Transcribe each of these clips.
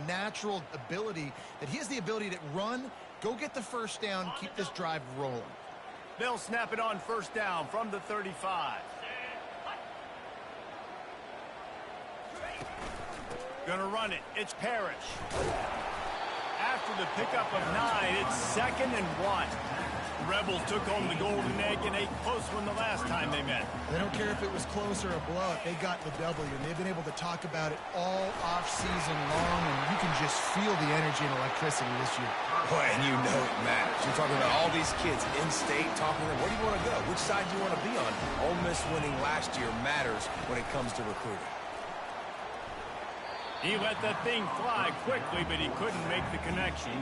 Natural ability that he has the ability to run, go get the first down, keep this drive rolling. They'll snap it on first down from the 35. Gonna run it. It's Parrish. After the pickup of 9, it's 2nd and 1. Rebels took home the golden egg in a close one the last time they met. They don't care if it was close or a blowout. They got the W, and they've been able to talk about it all off-season long, and you can just feel the energy and electricity this year. Boy, and you know it matters. You're talking about all these kids in-state, talking to them, where do you want to go? Which side do you want to be on? Ole Miss winning last year matters when it comes to recruiting. He let that thing fly quickly, but he couldn't make the connection.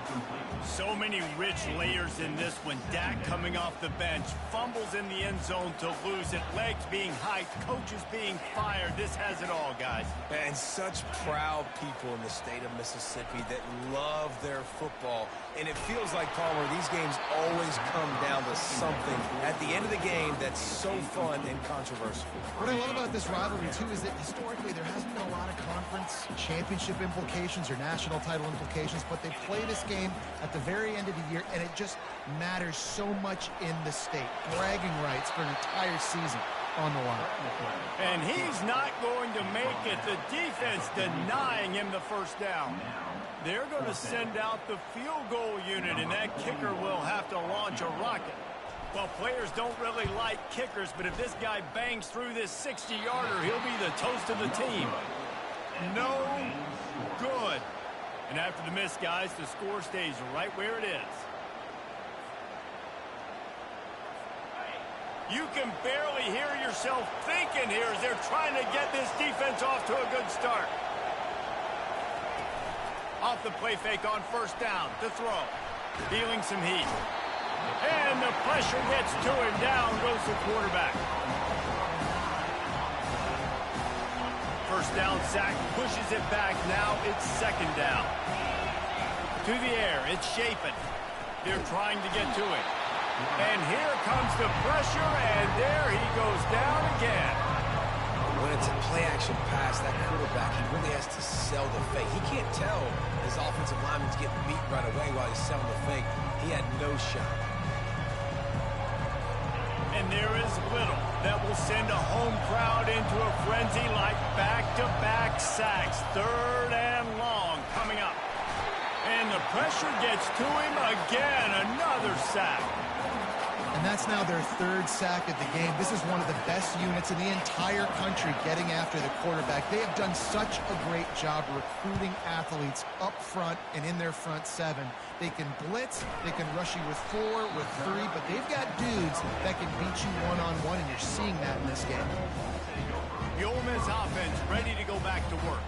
So many rich layers in this one. Dak coming off the bench, fumbles in the end zone to lose it, legs being hiked, coaches being fired. This has it all, guys. And such proud people in the state of Mississippi that love their football. And it feels like, Palmer, these games always come down to something at the end of the game that's so fun and controversial. What I love about this rivalry, too, is that historically there hasn't been a lot of conference championship implications or national title implications, but they play this game at the very end of the year, and it just matters so much in the state. Bragging rights for an entire season on the line. And he's not going to make it. The defense denying him the first down. They're going to send out the field goal unit, and that kicker will have to launch a rocket. Well, players don't really like kickers, but if this guy bangs through this 60-yarder, he'll be the toast of the team. No good. And after the miss, guys, the score stays right where it is. You can barely hear yourself thinking here as they're trying to get this defense off to a good start. Off the play fake on first down to throw. Feeling some heat. And the pressure gets to him. Down goes the quarterback. First down sack, pushes it back. Now it's 2nd down. To the air, it's Chapin. They're trying to get to it. And here comes the pressure, and there he goes down again. When it's a play-action pass, that quarterback, he really has to sell the fake. He can't tell his offensive lineman's getting beat right away while he's selling the fake. He had no shot. And there is little that will send a home crowd into a frenzy like back-to-back sacks. 3rd and long coming up. And the pressure gets to him again. Another sack. And that's now their 3rd sack of the game. This is one of the best units in the entire country getting after the quarterback. They have done such a great job recruiting athletes up front and in their front 7. They can blitz, they can rush you with 4, with 3, but they've got dudes that can beat you one-on-one, and you're seeing that in this game. The Ole Miss offense ready to go back to work.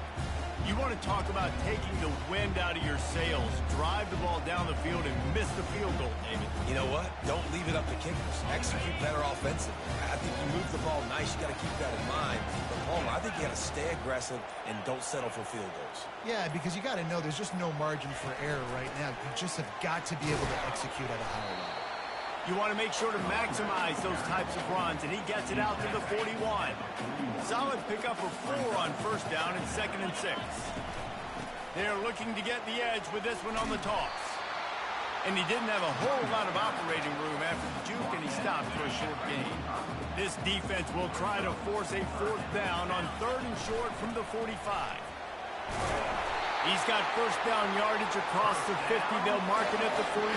You want to talk about taking the wind out of your sails. Drive the ball down the field and miss the field goal, David. You know what? Don't leave it up to kickers. Execute better offensively. I think you move the ball nice. You got to keep that in mind. But, Palmer, I think you got to stay aggressive and don't settle for field goals. Yeah, because you got to know there's just no margin for error right now. You just have got to be able to execute at a higher level. You want to make sure to maximize those types of runs, and he gets it out to the 41. Solid pickup of 4 on first down and 2nd and 6. They're looking to get the edge with this one on the toss. And he didn't have a whole lot of operating room after the juke, and he stopped for a short gain. This defense will try to force a 4th down on 3rd and short from the 45. He's got first down yardage across the 50. They'll mark it at the 49.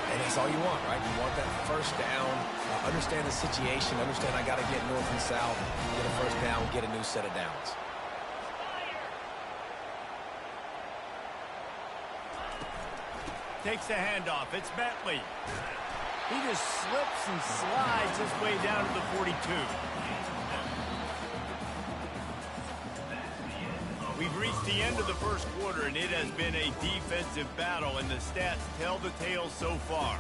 And that's all you want, right? You want that first down, understand the situation, understand I got to get north and south, get a first down, get a new set of downs. Takes the handoff. It's Bentley. He just slips and slides his way down to the 42. We've reached the end of the first quarter, and it has been a defensive battle, and the stats tell the tale so far.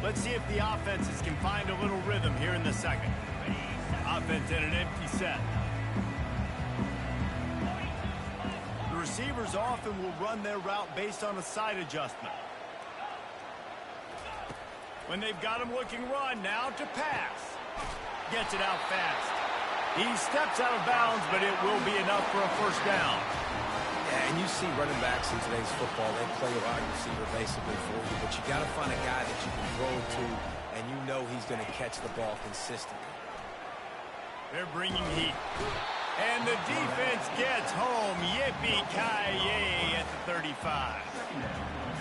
Let's see if the offenses can find a little rhythm here in the second. Offense in an empty set. The receivers often will run their route based on a side adjustment. When they've got him looking run, now to pass. Gets it out fast. He steps out of bounds, but it will be enough for a first down. Yeah, and you see running backs in today's football, they play a wide receiver basically for you, but you got to find a guy that you can throw it to, and you know he's going to catch the ball consistently. They're bringing heat. And the defense gets home. Yippee-ki-yay at the 35.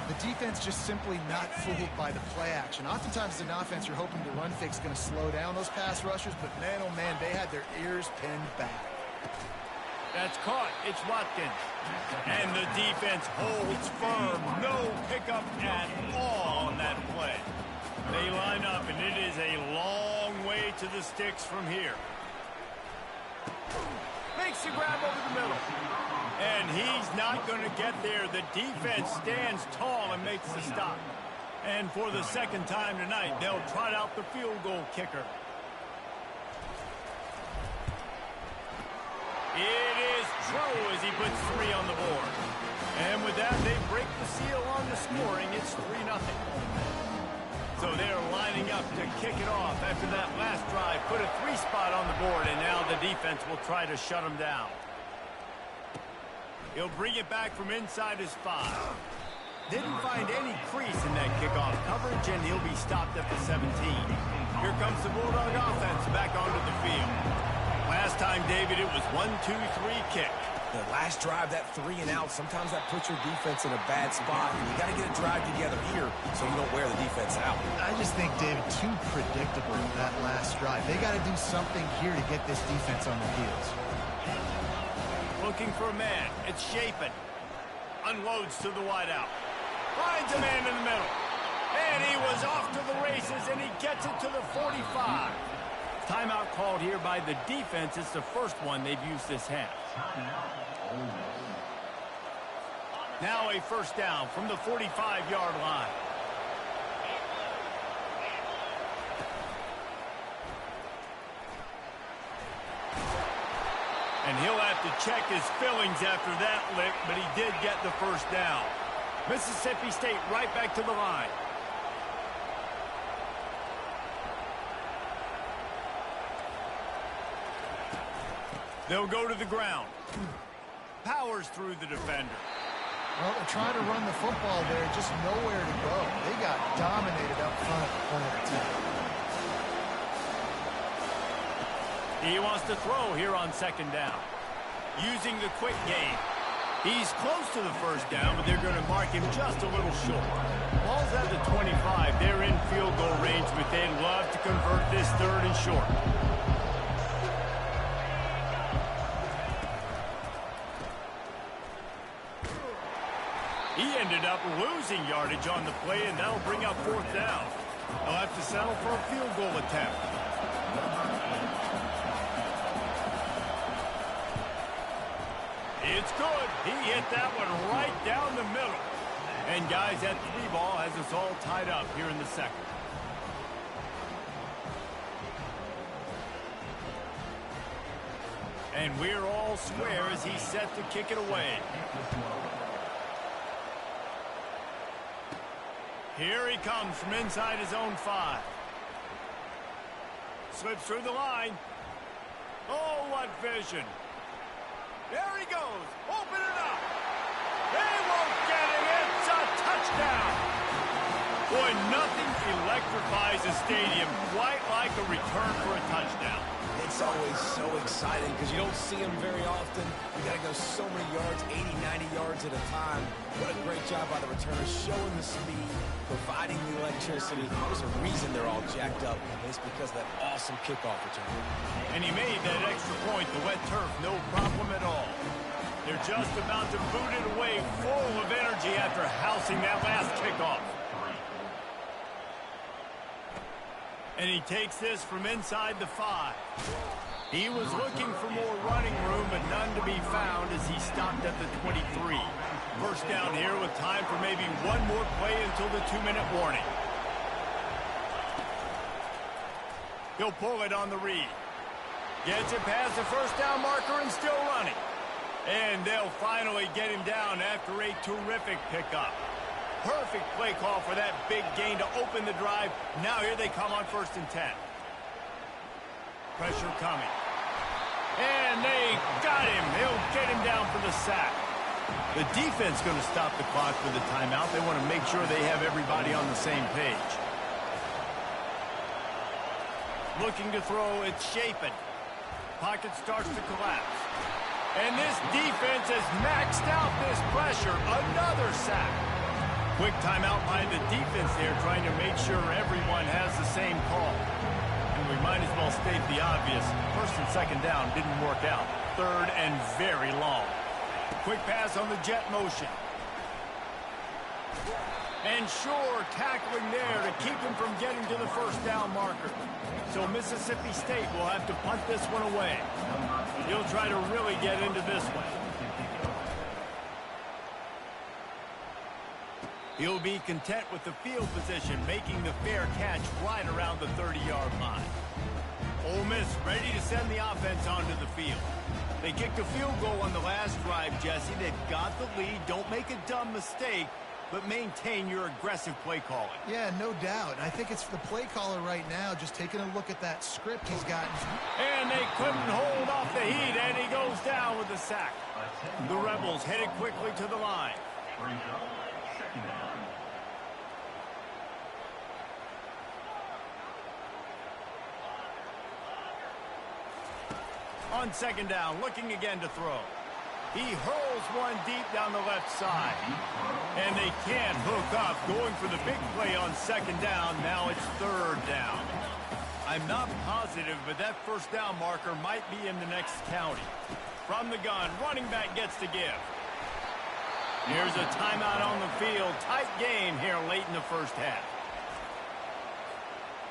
The defense just simply not fooled by the play action. Oftentimes, as an offense, you're hoping the run fix is going to slow down those pass rushers, but man, oh man, they had their ears pinned back. That's caught. It's Watkins. And the defense holds firm. No pickup at all on that play. They line up, and it is a long way to the sticks from here. Makes the grab over the middle. And he's not going to get there. The defense stands tall and makes the stop. And for the second time tonight, they'll trot out the field goal kicker. It is true as he puts 3 on the board. And with that, they break the seal on the scoring. It's 3-0. So they're lining up to kick it off after that last drive. Put a 3 spot on the board, and now the defense will try to shut them down. He'll bring it back from inside his 5. Didn't find any crease in that kickoff coverage, and he'll be stopped at the 17. Here comes the Bulldog offense back onto the field. Last time, David, it was 1-2-3 kick. The last drive, that 3 and out, sometimes that puts your defense in a bad spot, and you got to get a drive together here so you don't wear the defense out. I just think, David, too predictable that last drive. They got to do something here to get this defense on their heels. Looking for a man. It's Chapin. Unloads to the wideout. Finds a man in the middle. And he was off to the races, and he gets it to the 45. Timeout called here by the defense. It's the first one they've used this half. Now a first down from the 45-yard line. And he'll have to check his fillings after that lick, but he did get the first down. Mississippi State right back to the line. They'll go to the ground. Powers through the defender. Well, they're trying to run the football there, just nowhere to go. They got dominated up front at the point of attack. He wants to throw here on second down. Using the quick game. He's close to the first down, but they're going to mark him just a little short. Ball's at the 25. They're in field goal range, but they'd love to convert this 3rd and short. He ended up losing yardage on the play, and that'll bring up 4th down. They'll have to settle for a field goal attempt. It's good. He hit that one right down the middle. And guys, that 3 ball has us all tied up here in the second. And we're all square as he's set to kick it away. Here he comes from inside his own 5. Slips through the line. Oh, what vision. There he goes. Open it up. They won't get it. It's a touchdown. Boy, nothing electrifies a stadium quite like a return for a touchdown. It's always so exciting because you don't see them very often. You got to go so many yards, 80, 90 yards at a time. What a great job by the returner, showing the speed, providing the electricity. There's a reason they're all jacked up, and it's because of that awesome kickoff return. And he made that extra point, the wet turf, no problem at all. They're just about to boot it away, full of energy after housing that last kickoff. And he takes this from inside the 5. He was looking for more running room, but none to be found as he stopped at the 23. First down here with time for maybe one more play until the 2-minute warning. He'll pull it on the read. Gets it past the first down marker and still running. And they'll finally get him down after a terrific pickup. Perfect play call for that big gain to open the drive. Now here they come on 1st and 10. Pressure coming. And they got him. He'll get him down for the sack. The defense going to stop the clock with a timeout. They want to make sure they have everybody on the same page. Looking to throw, it's Shapen. Pocket starts to collapse. And this defense has maxed out this pressure. Another sack. Quick timeout by the defense there, trying to make sure everyone has the same call. And we might as well state the obvious. 1st and 2nd down didn't work out. 3rd and very long. Quick pass on the jet motion. And sure, tackling there to keep him from getting to the 1st down marker. So Mississippi State will have to punt this one away. He'll try to really get into this one. He'll be content with the field position, making the fair catch right around the 30-yard line. Ole Miss ready to send the offense onto the field. They kicked a field goal on the last drive, Jesse. They've got the lead. Don't make a dumb mistake, but maintain your aggressive play calling. Yeah, no doubt. I think it's the play caller right now just taking a look at that script he's gotten. And they couldn't hold off the heat, and he goes down with the sack. The Rebels headed quickly to the line. On 2nd down, looking again to throw. He hurls one deep down the left side. And they can't hook up, going for the big play on 2nd down. Now it's 3rd down. I'm not positive, but that 1st down marker might be in the next county. From the gun, running back gets to give. Here's a timeout on the field. Tight game here late in the 1st half.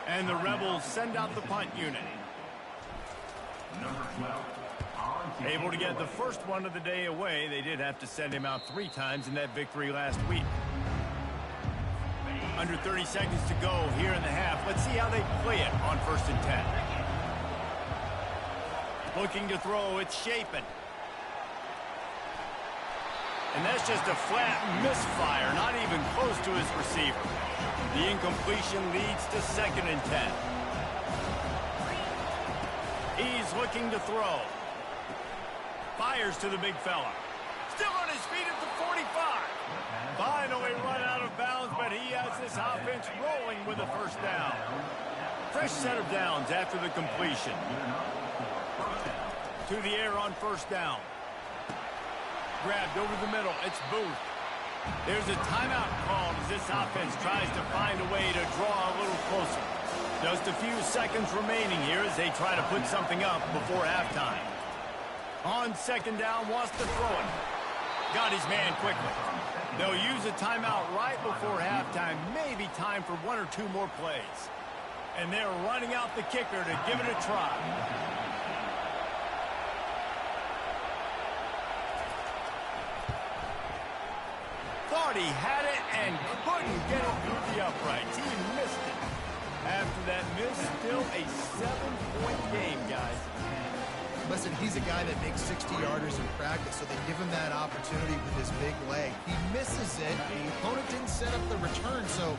And the Rebels send out the punt unit. Able to get the first one of the day away. They did have to send him out 3 times in that victory last week. Under 30 seconds to go here in the half. Let's see how they play it on 1st and 10. Looking to throw, it's Shapen. And that's just a flat misfire, not even close to his receiver. The incompletion leads to 2nd and 10. He's looking to throw. Fires to the big fella. Still on his feet at the 45. Finally run out of bounds, but he has this offense rolling with a 1st down. Fresh set of downs after the completion. To the air on 1st down. Grabbed over the middle. It's Booth. There's a timeout called as this offense tries to find a way to draw a little closer. Just a few seconds remaining here as they try to put something up before halftime. On 2nd down, wants to throw it. Got his man quickly. They'll use a timeout right before halftime. Maybe time for 1 or 2 more plays. And they're running out the kicker to give it a try. Thought he had it and couldn't get it through the uprights. He missed it. After that miss, still a 7-point game, guys. Listen, he's a guy that makes 60-yarders in practice, so they give him that opportunity with his big leg. He misses it. The opponent didn't set up the return, so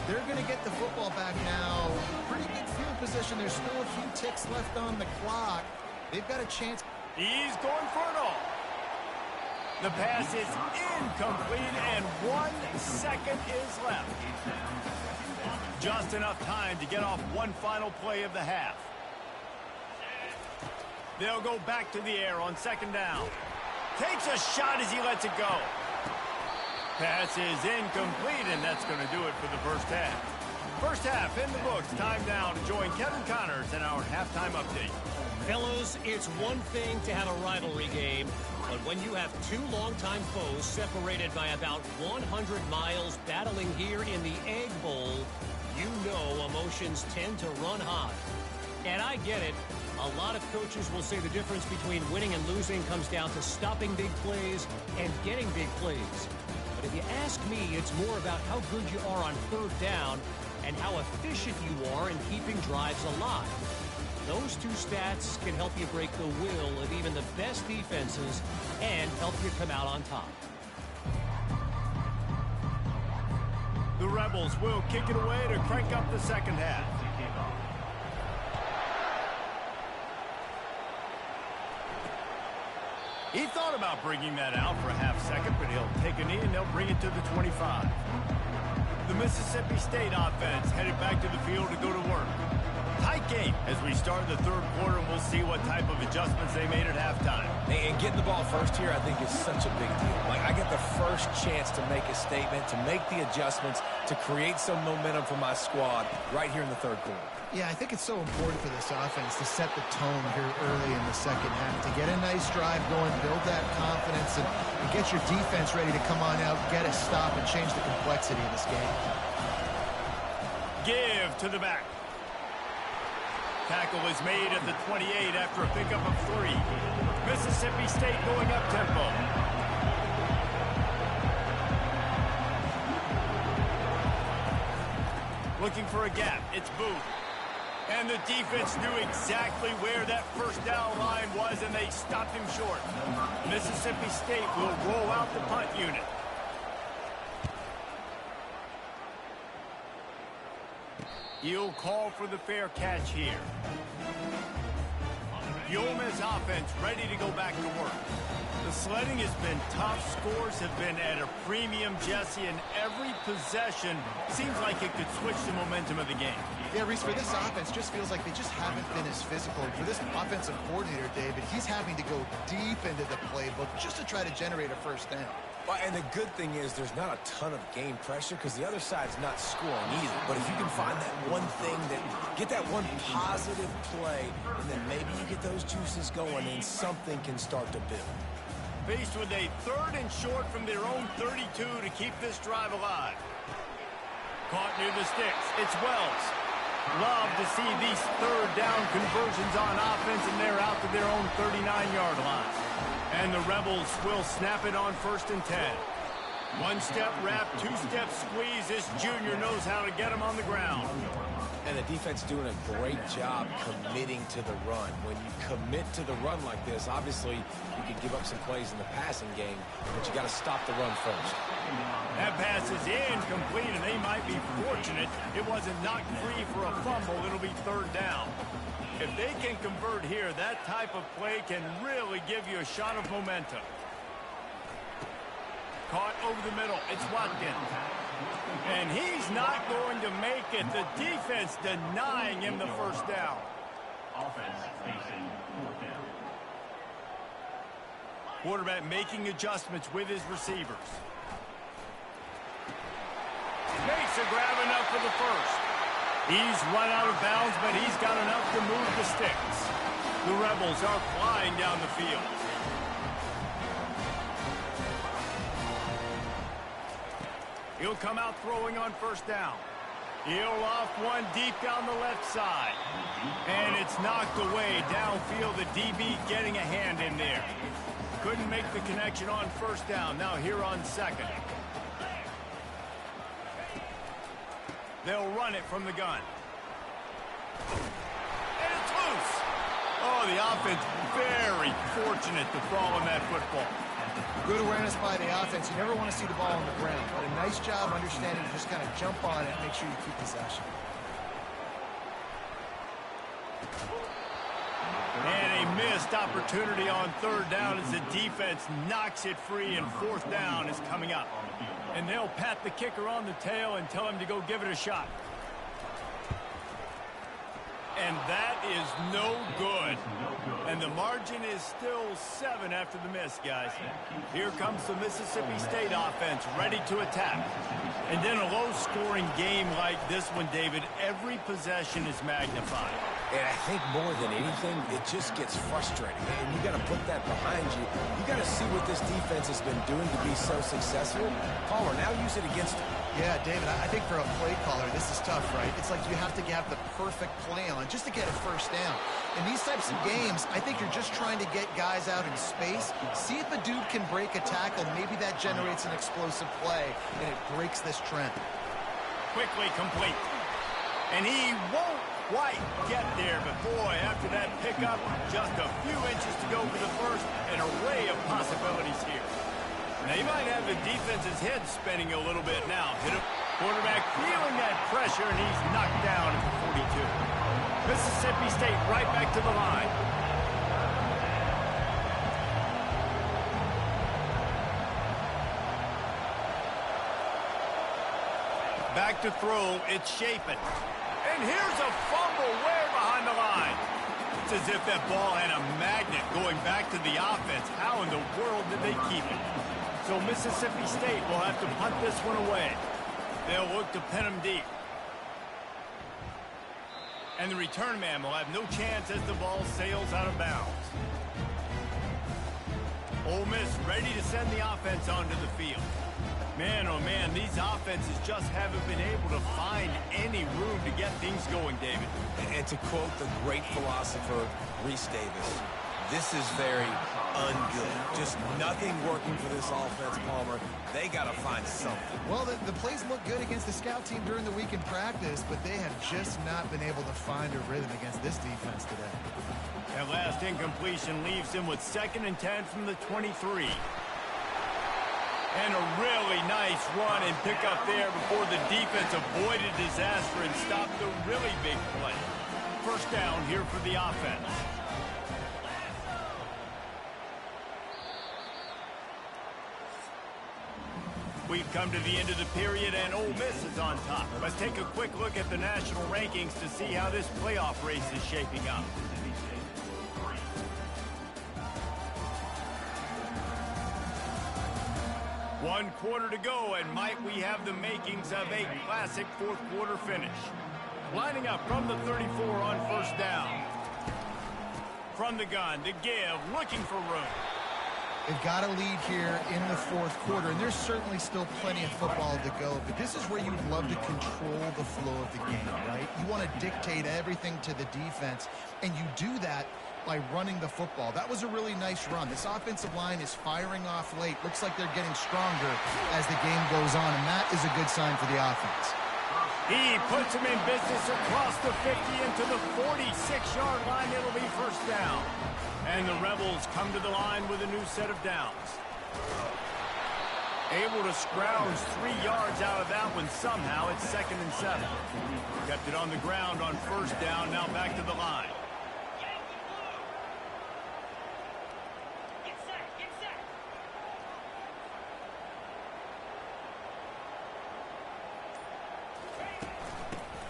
they're going to get the football back now. Pretty good field position. There's still a few ticks left on the clock. They've got a chance. He's going for it all. The pass is incomplete, and 1 second is left. Just enough time to get off one final play of the half. They'll go back to the air on 2nd down. Takes a shot as he lets it go. Pass is incomplete, and that's going to do it for the 1st half. 1st half in the books. Time now to join Kevin Connors in our halftime update. Fellas, it's one thing to have a rivalry game, but when you have 2 longtime foes separated by about 100 miles battling here in the Egg Bowl, you know emotions tend to run high. And I get it. A lot of coaches will say the difference between winning and losing comes down to stopping big plays and getting big plays. But if you ask me, it's more about how good you are on 3rd down and how efficient you are in keeping drives alive. Those 2 stats can help you break the will of even the best defenses and help you come out on top. The Rebels will kick it away to crank up the second half. He thought about bringing that out for a half second, but he'll take a knee and they'll bring it to the 25. The Mississippi State offense headed back to the field to go to work. Tight game as we start the third quarter, and we'll see what type of adjustments they made at halftime. And getting the ball first here, I think, is such a big deal. Like, I get the first chance to make a statement, to make the adjustments, to create some momentum for my squad right here in the third quarter. Yeah, I think it's so important for this offense to set the tone here early in the second half, to get a nice drive going, build that confidence, and get your defense ready to come on out, get a stop, and change the complexity of this game. Give to the back. Tackle is made at the 28 after a pickup of 3. Mississippi State going up tempo. Looking for a gap. It's Booth. And the defense knew exactly where that first down line was, and they stopped him short. Mississippi State will roll out the punt unit. He'll call for the fair catch here. The Ole Miss offense ready to go back to work. The sledding has been tough. Scores have been at a premium, Jesse, and every possession seems like it could switch the momentum of the game. Yeah, Reese, for this offense, just feels like they just haven't been as physical. For this offensive coordinator, David, he's having to go deep into the playbook just to try to generate a first down. Well, and the good thing is there's not a ton of game pressure because the other side's not scoring either. But if you can find that one thing, get that one positive play, and then maybe you get those juices going and something can start to build. Faced with a 3rd and short from their own 32 to keep this drive alive. Caught near the sticks. It's Wells. Love to see these third down conversions on offense, and they're out to their own 39-yard line. And the Rebels will snap it on 1st and 10. One-step wrap, two-step squeeze. This junior knows how to get him on the ground. And the defense doing a great job committing to the run. When you commit to the run like this, obviously you can give up some plays in the passing game, but you got to stop the run first. That pass is incomplete, and they might be fortunate it wasn't knocked free for a fumble. It'll be 3rd down. If they can convert here, that type of play can really give you a shot of momentum. Caught over the middle. It's Watkins. And he's not going to make it. The defense denying him the first down. Offense facing 4th down. Quarterback making adjustments with his receivers. Makes a grab enough for the first. He's run out of bounds, but he's got enough to move the sticks. The Rebels are flying down the field. He'll come out throwing on 1st down. He'll off one deep down the left side. And it's knocked away downfield. The DB getting a hand in there. Couldn't make the connection on 1st down. Now here on 2nd. They'll run it from the gun. And it's loose. Oh, the offense very fortunate to fall on that football. Good awareness by the offense. You never want to see the ball on the ground, but a nice job understanding to just kind of jump on it and make sure you keep possession. And a missed opportunity on 3rd down as the defense knocks it free, and 4th down is coming up. And they'll pat the kicker on the tail and tell him to go give it a shot. And that is no good. And the margin is still 7 after the miss, guys. Here comes the Mississippi State offense ready to attack. And in a low-scoring game like this one, David, every possession is magnified. And I think more than anything, it just gets frustrating. And you got to put that behind you. You got to see what this defense has been doing to be so successful. Caller, now use it against them. Yeah, David, I think for a play caller, this is tough, right? It's like you have to have the perfect play on just to get a first down. In these types of games, I think you're just trying to get guys out in space, see if a dude can break a tackle. Maybe that generates an explosive play, and it breaks this trend. Quickly complete. And he won't quite get there, but boy, after that pickup, just a few inches to go for the first. An array of possibilities here. Now, you might have the defense's head spinning a little bit now. Hit him. Quarterback feeling that pressure, and he's knocked down at the 42. Mississippi State right back to the line. Back to throw, it's Shapen. And here's a fumble way behind the line. It's as if that ball had a magnet going back to the offense. How in the world did they keep it? So Mississippi State will have to punt this one away. They'll look to pin him deep. And the return man will have no chance as the ball sails out of bounds. Ole Miss ready to send the offense onto the field. Man, oh man, these offenses just haven't been able to find any room to get things going, David. And to quote the great philosopher, Reese Davis, this is very ungood. Just nothing working for this offense, Palmer. They got to find something. Well, the plays look good against the scout team during the week in practice, but they have just not been able to find a rhythm against this defense today. That last incompletion leaves him with 2nd and 10 from the 23. And a really nice run and pick up there before the defense avoided disaster and stopped the really big play. First down here for the offense. We've come to the end of the period, and Ole Miss is on top. Let's take a quick look at the national rankings to see how this playoff race is shaping up. One quarter to go, and might we have the makings of a classic fourth-quarter finish. Lining up from the 34 on first down. From the gun, to give, looking for room. They've got a lead here in the fourth quarter, and there's certainly still plenty of football to go, but this is where you'd love to control the flow of the game, right? You want to dictate everything to the defense, and you do that by running the football. That was a really nice run. This offensive line is firing off late. Looks like they're getting stronger as the game goes on, and that is a good sign for the offense. He puts him in business across the 50 into the 46-yard line. It'll be first down. And the Rebels come to the line with a new set of downs. Able to scrounge 3 yards out of that one somehow. It's 2nd and 7. Kept it on the ground on first down. Now back to the line.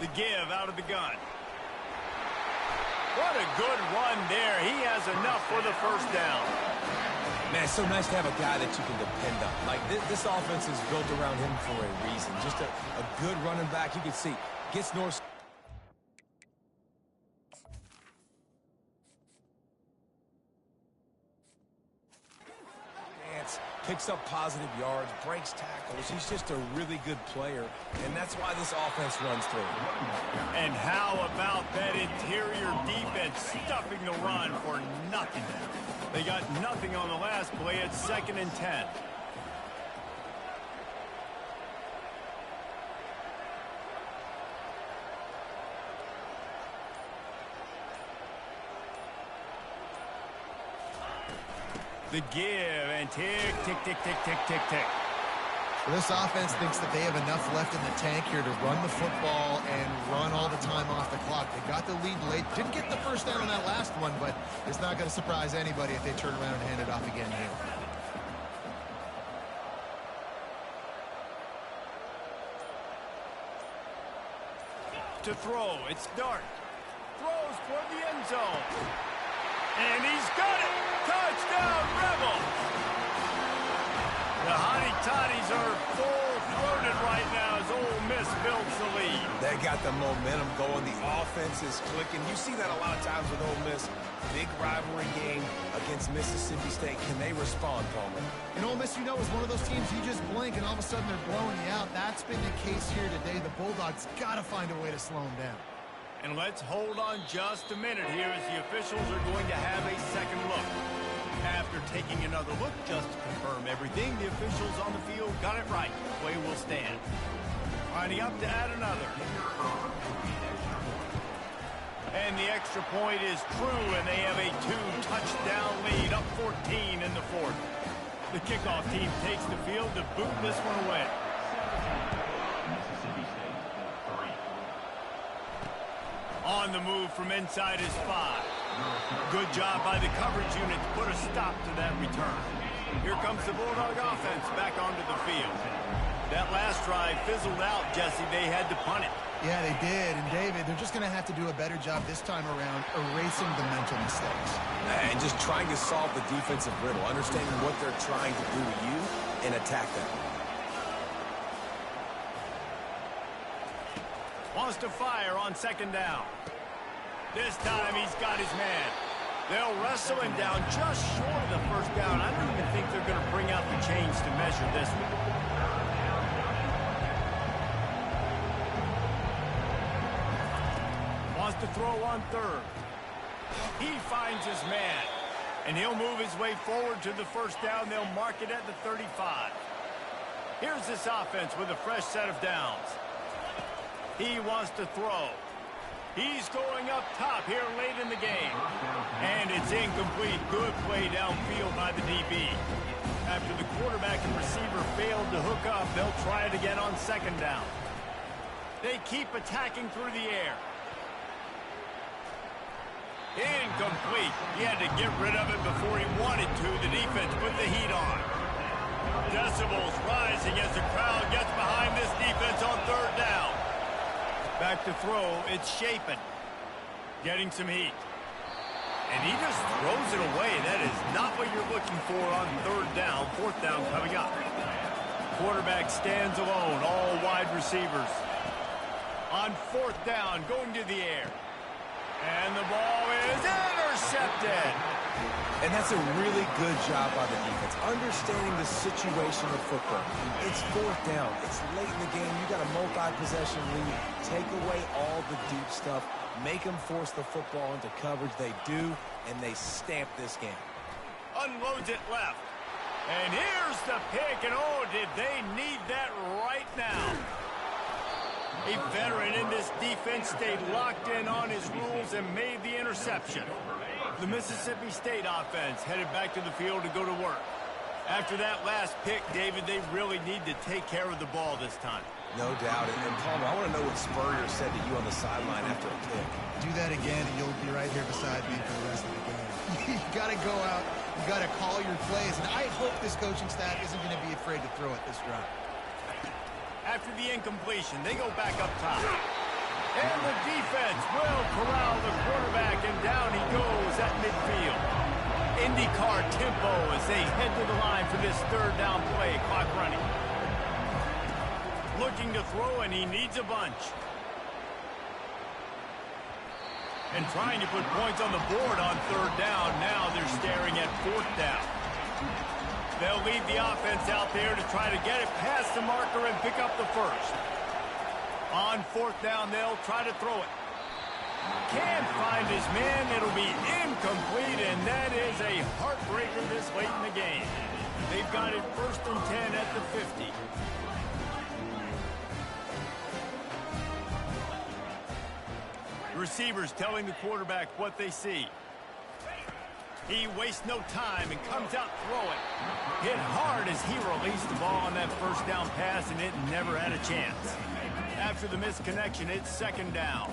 The give out of the gun. What a good run there. He has enough for the first down. Man, it's so nice to have a guy that you can depend on. Like, this offense is built around him for a reason. Just a good running back. You can see, gets north. Picks up positive yards, breaks tackles. He's just a really good player, and that's why this offense runs through. And how about that interior defense stuffing the run for nothing? They got nothing on the last play. It's 2nd and 10. The give, and tick, tick, tick, tick, tick, tick, tick. Well, this offense thinks that they have enough left in the tank here to run the football and run all the time off the clock. They got the lead late. Didn't get the first down on that last one, but it's not going to surprise anybody if they turn around and hand it off again here. To throw, it's Dart. Throws toward the end zone. And he's got it! Touchdown, Rebels! The Hottie Toddies are full-throated right now as Ole Miss builds the lead. They got the momentum going. The offense is clicking. You see that a lot of times with Ole Miss. Big rivalry game against Mississippi State. Can they respond, Palmer? And Ole Miss, you know, is one of those teams you just blink and all of a sudden they're blowing you out. That's been the case here today. The Bulldogs got to find a way to slow them down. And let's hold on just a minute here as the officials are going to have a second look. After taking another look just to confirm everything, the officials on the field got it right. Play will stand. Lining up to add another. And the extra point is true, and they have a 2-touchdown lead, up 14 in the fourth. The kickoff team takes the field to boot this one away. On the move from inside his 5. Good job by the coverage unit to put a stop to that return. Here comes the Bulldog offense back onto the field. That last drive fizzled out, Jesse. They had to punt it. Yeah, they did. And, David, they're just going to have to do a better job this time around erasing the mental mistakes. And just trying to solve the defensive riddle, understanding what they're trying to do to you and attack them. Wants to fire on 2nd down. This time he's got his man. They'll wrestle him down just short of the 1st down. I don't even think they're going to bring out the chains to measure this one. Wants to throw on 3rd. He finds his man. And he'll move his way forward to the 1st down. They'll mark it at the 35. Here's this offense with a fresh set of downs. He wants to throw. He's going up top here late in the game. And it's incomplete. Good play downfield by the DB. After the quarterback and receiver failed to hook up, they'll try it again on 2nd down. They keep attacking through the air. Incomplete. He had to get rid of it before he wanted to. The defense put the heat on. Decibels rising as the crowd gets behind this defense on 3rd down. Back to throw. It's Shapen. Getting some heat. And he just throws it away. That is not what you're looking for on 3rd down. 4th down coming up. Quarterback stands alone. All wide receivers. On 4th down, going to the air. And the ball is intercepted. And that's a really good job by the defense, understanding the situation of football. It's 4th down. It's late in the game. You got a multi-possession lead. Take away all the deep stuff. Make them force the football into coverage. They do, and they stamp this game. Unloads it left. And here's the pick. And, oh, did they need that right now? A veteran in this defense stayed locked in on his rules and made the interception. The Mississippi State offense headed back to the field to go to work. After that last pick, David, they really need to take care of the ball this time. No doubt. And Palmer, I want to know what Spurrier said to you on the sideline after a pick. Do that again, and you'll be right here beside me for the rest of the game. You got to go out. You got to call your plays. And I hope this coaching staff isn't going to be afraid to throw it this drive. After the incompletion, they go back up top. And the defense will corral the quarterback, and down he goes at midfield. IndyCar tempo as they head to the line for this 3rd down play. Clock running. Looking to throw, and he needs a bunch. And trying to put points on the board on 3rd down. Now they're staring at 4th down. They'll lead the offense out there to try to get it past the marker and pick up the 1st. On 4th down, they'll try to throw it. Can't find his man. It'll be incomplete, and that is a heartbreaker this late in the game. They've got it 1st and 10 at the 50. The receivers telling the quarterback what they see. He wastes no time and comes out throwing. Hit hard as he released the ball on that 1st down pass, and it never had a chance. After the misconnection, it's 2nd down.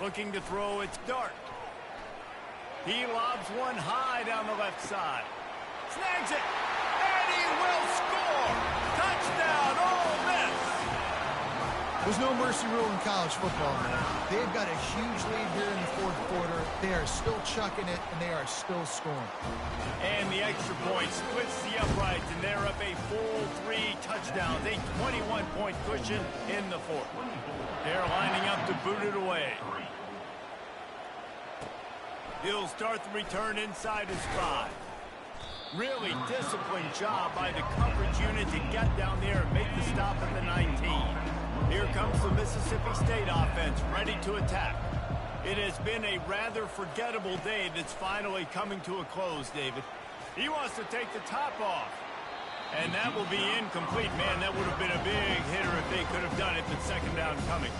Looking to throw, it's Dart. He lobs one high down the left side. Snags it, and he will score! Touchdown, Ole Miss! There's no mercy rule in college football, man. They've got a huge lead here in the 4th quarter. They are still chucking it, and they are still scoring. And the extra point splits the uprights, and they're up a full 3 touchdowns, a 21-point cushion in the 4th. They're lining up to boot it away. He'll start the return inside his 5. Really disciplined job by the coverage unit to get down there and make the stop at the 19. Here comes the Mississippi State offense ready to attack. It has been a rather forgettable day that's finally coming to a close, David. He wants to take the top off. And that will be incomplete. Man, that would have been a big hitter if they could have done it, but 2nd down coming.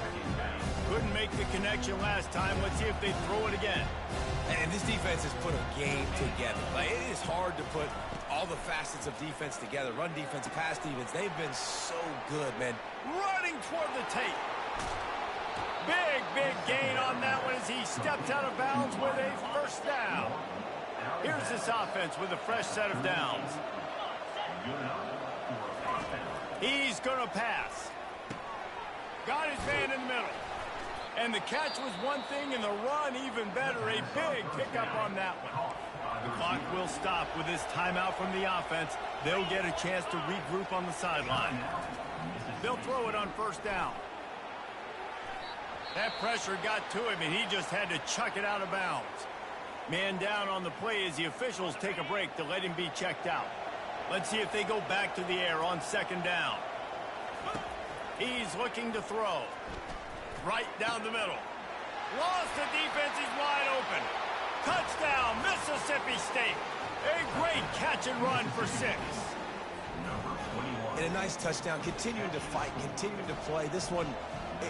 Couldn't make the connection last time. Let's see if they throw it again. And this defense has put a game together. Like, it is hard to put all the facets of defense together. Run defense, pass defense. They've been so good, man. Running toward the tape. Big gain on that one as he stepped out of bounds with a first down. Here's this offense with a fresh set of downs. He's going to pass. Got his man in the middle. And the catch was one thing, and the run even better. A big pickup on that one. The clock will stop with this timeout from the offense. They'll get a chance to regroup on the sideline. They'll throw it on first down. That pressure got to him, and he just had to chuck it out of bounds. Man down on the play as the officials take a break to let him be checked out. Let's see if they go back to the air on second down. He's looking to throw. Right down the middle. Lost the defense, he's wide open. Touchdown, Mississippi State. A great catch and run for 6. And a nice touchdown, continuing to fight, continuing to play. This one,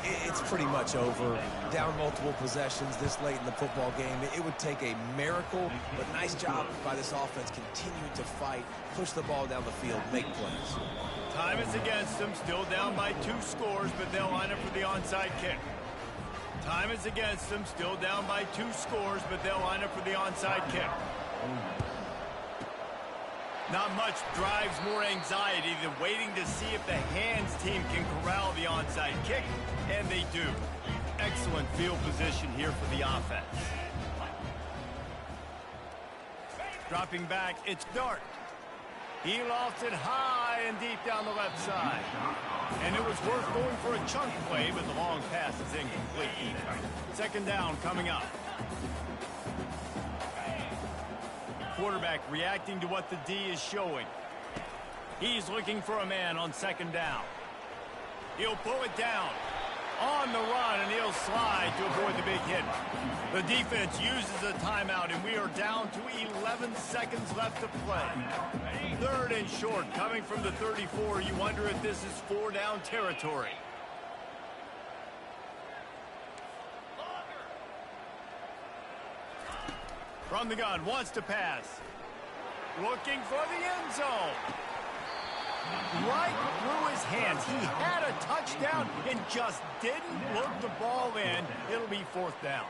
it's pretty much over. Down multiple possessions this late in the football game. It would take a miracle, but nice job by this offense continuing to fight, push the ball down the field, make plays. Time is against them, still down by 2 scores, but they'll line up for the onside kick. Time is against them, still down by 2 scores, but they'll line up for the onside kick. Not much drives more anxiety than waiting to see if the hands team can corral the onside kick, and they do. Excellent field position here for the offense. Dropping back, it's Dart. He lofts it high and deep down the left side. And it was worth going for a chunk play, but the long pass is incomplete. Second down coming up. Quarterback reacting to what the D is showing. He's looking for a man on second down. He'll pull it down on the run, and he'll slide to avoid the big hit. The defense uses a timeout, and we are down to 11 seconds left to play. Third and short, coming from the 34. You wonder if this is 4-down territory. From the gun, wants to pass. Looking for the end zone. Right through his hands. He had a touchdown and just didn't look the ball in. It'll be 4th down.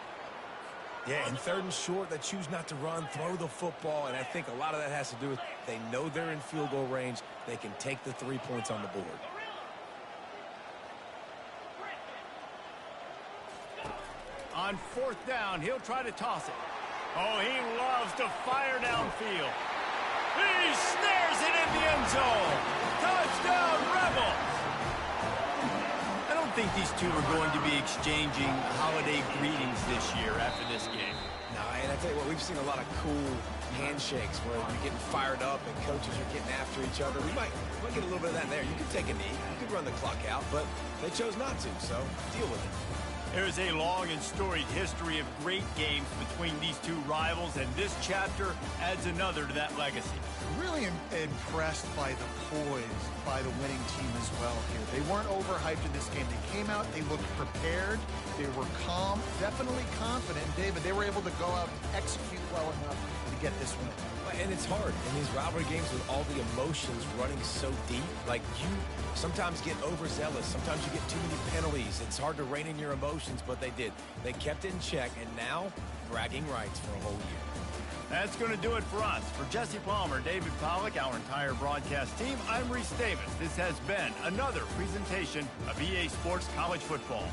Yeah, and third and short, they choose not to run, throw the football, and I think a lot of that has to do with they know they're in field goal range. They can take the 3 points on the board. On 4th down, he'll try to toss it. Oh, he loves to fire downfield. He snares it in the end zone. Touchdown, Rebels! I don't think these two are going to be exchanging holiday greetings this year after this game. No, and I tell you what, we've seen a lot of cool handshakes where you're getting fired up and coaches are getting after each other. We might get a little bit of that there. You could take a knee, you could run the clock out, but they chose not to, so deal with it. There's a long and storied history of great games between these two rivals, and this chapter adds another to that legacy. Really impressed by the poise by the winning team as well here. They weren't overhyped in this game. They came out, they looked prepared, they were calm, definitely confident. And David, they were able to go out and execute well enough to get this win. And it's hard in these rivalry games with all the emotions running so deep. Like, you sometimes get overzealous. Sometimes you get too many penalties. It's hard to rein in your emotions, but they did. They kept it in check, and now bragging rights for a whole year. That's going to do it for us. For Jesse Palmer, David Pollack, our entire broadcast team, I'm Reese Davis. This has been another presentation of EA Sports College Football.